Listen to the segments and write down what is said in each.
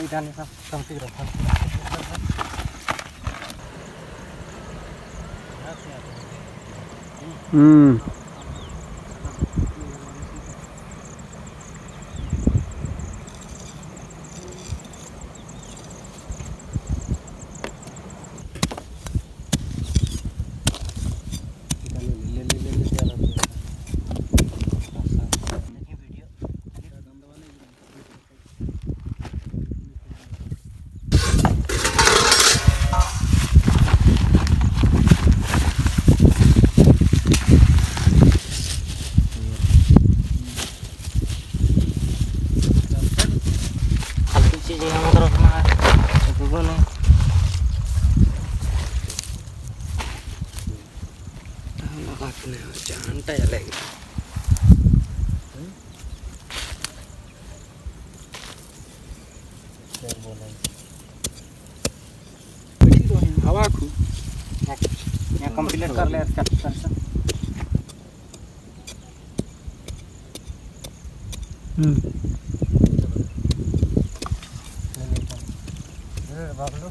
जाने सब समझ रहा चीज़ें हम रखना है तो नहीं लगा के नहीं जानता चलेगी हवा को यहाँ कंप्लीट कर ले इसका बाबलो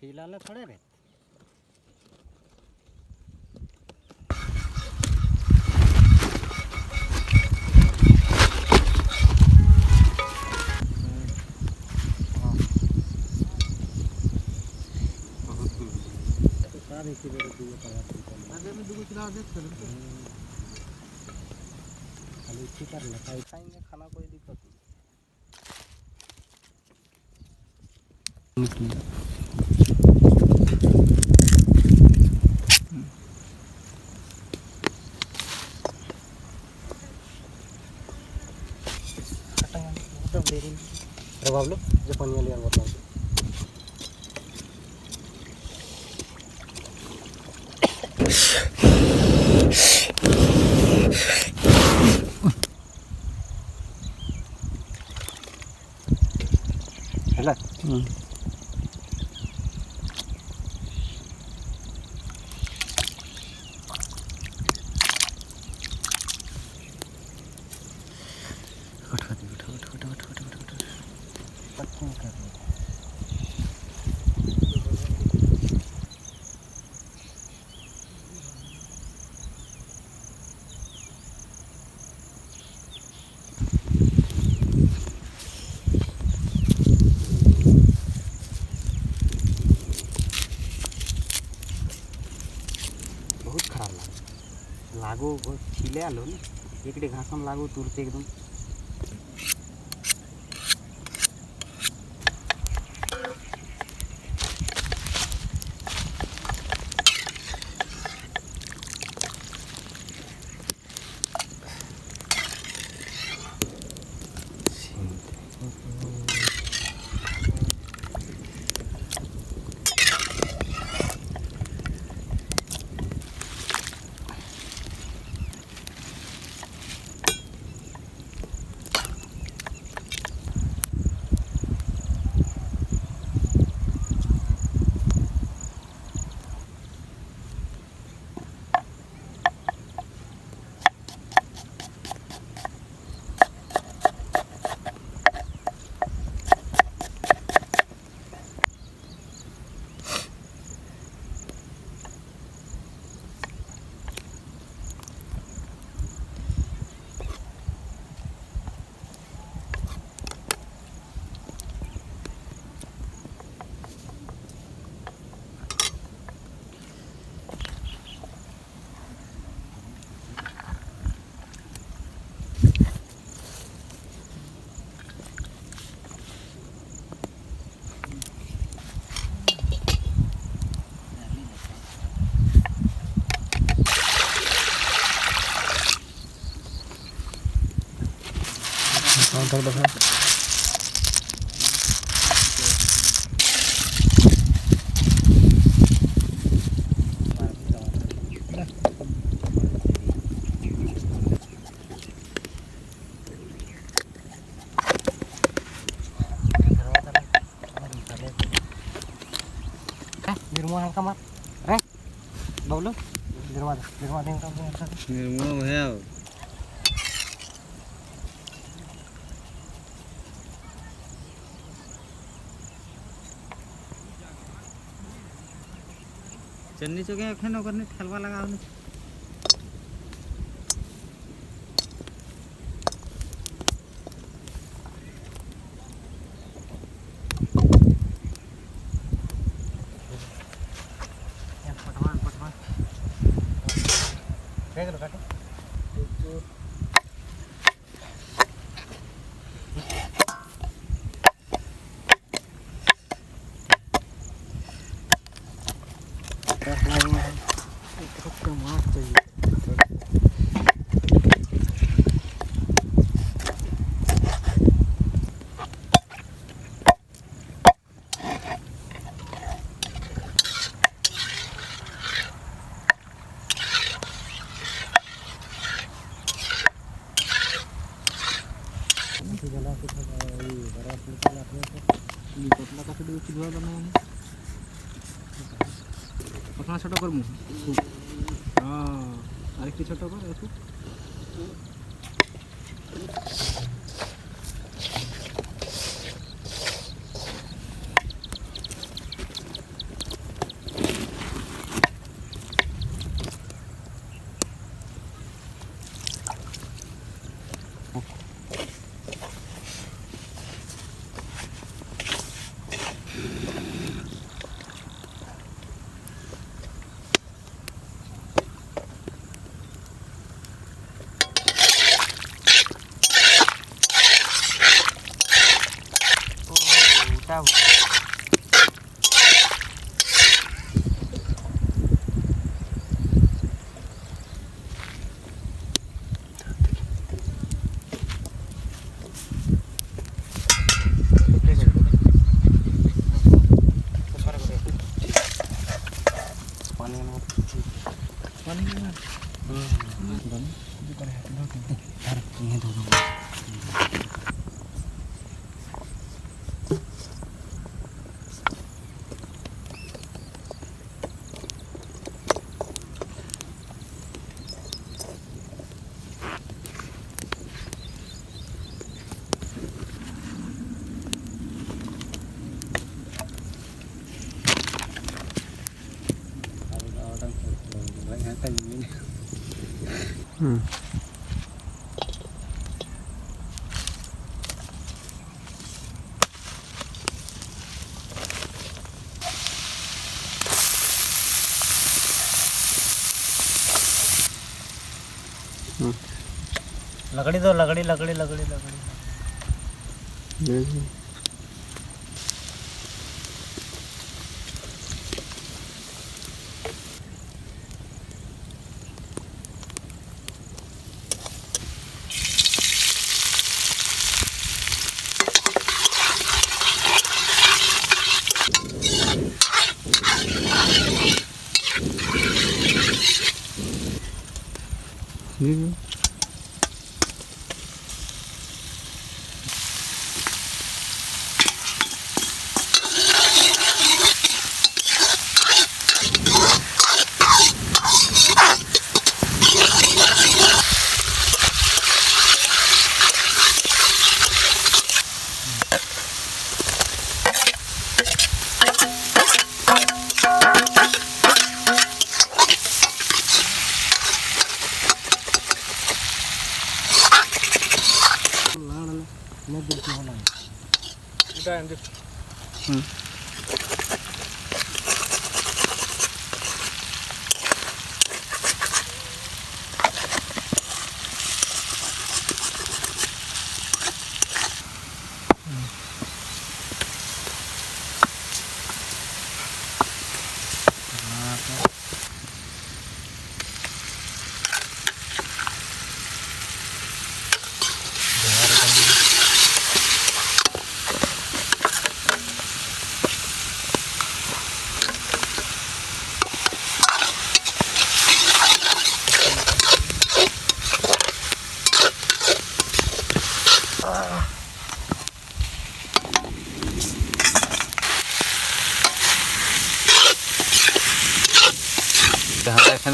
खिलाने थोड़े रे इसी बेरे दुगो करवा आगे में दुगो चला देख चल खाली इसी कर ले खाएंगे खाना कोई दिक्कत नहीं अरे बाबलो जो पानी लिया बोतल हेला लागो छिले आलो ना एक घास में लागो तुरते एकदम नंतर बघा Nirmoh kamar, reh, baulu, Nirmoh yang kamu Nirmoh है चन्नी चौके एखन ओकर नहीं ठेलवा लगाओ नहीं पटना छोटा कर मुँह हाँ आरेकटी छोटा कर ऐसे tahu. लकड़ी दो लकड़ी लकड़ी लकड़ी लकड़ी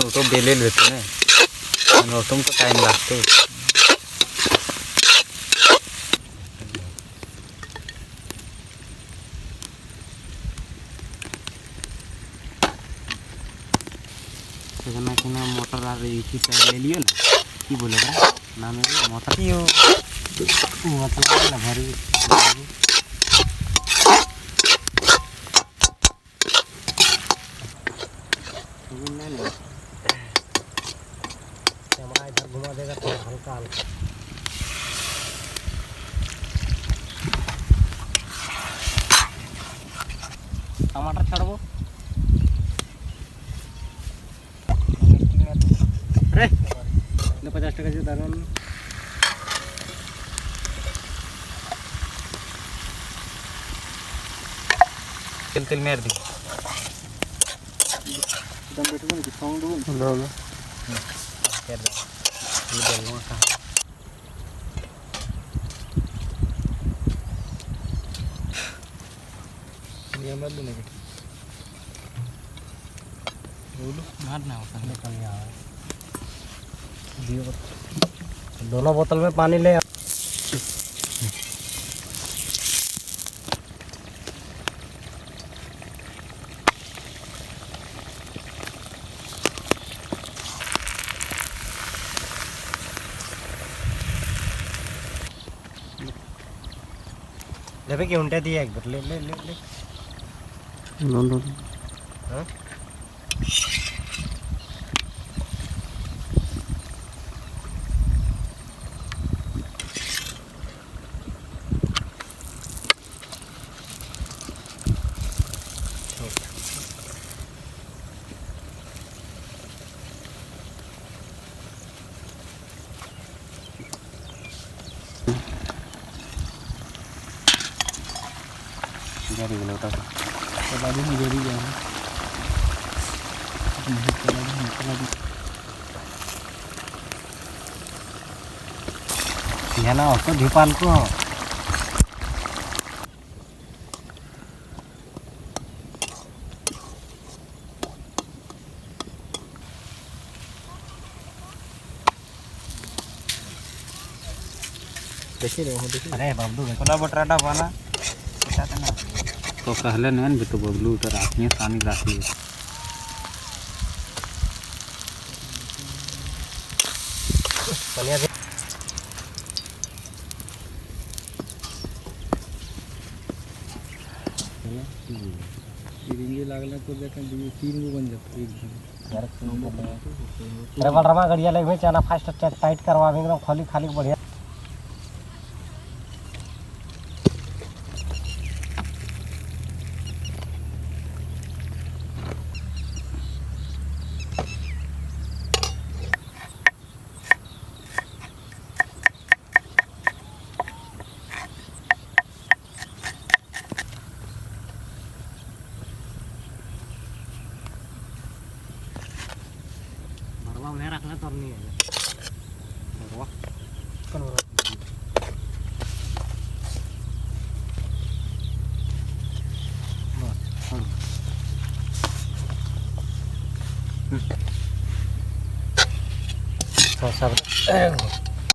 तो बेले लेते ना तुमको टाइम लागते সেখানে কিনা মোটর আর ইটা ले लियो ना কি বলে রে নাম মোটর কি মোটর না ভরি कैमरा इधर घुमा देगा तो हल्का हल्का टमाटर छाड़बो रे 50 টাকা দিয়ে দারুন তেল তেল মের দি दम बैठो ना साउंड दो लो कर दे ये बोलूं का ये मत लेने के बोलो मारना होता है निकल गया दियो दोनों बोतल में पानी ले लेबे की उंटे दिए एक बार ले ले ले ले नो नो हां जरी गलो तो बाजू में जरी गया है ना उसको ढिपाल को देखिए अरे बाबू कोला बटराटा बना तो कहले नहीं भी तो बबलू तो राखिए पानी राखी लागला तो देखा 3 गो बन जाता अरे बलरमा गड़िया लेबे चाना फास्ट टाइट करवावे एकदम खाली खाली बढ़िया उन्हें रखना तो नहीं है सब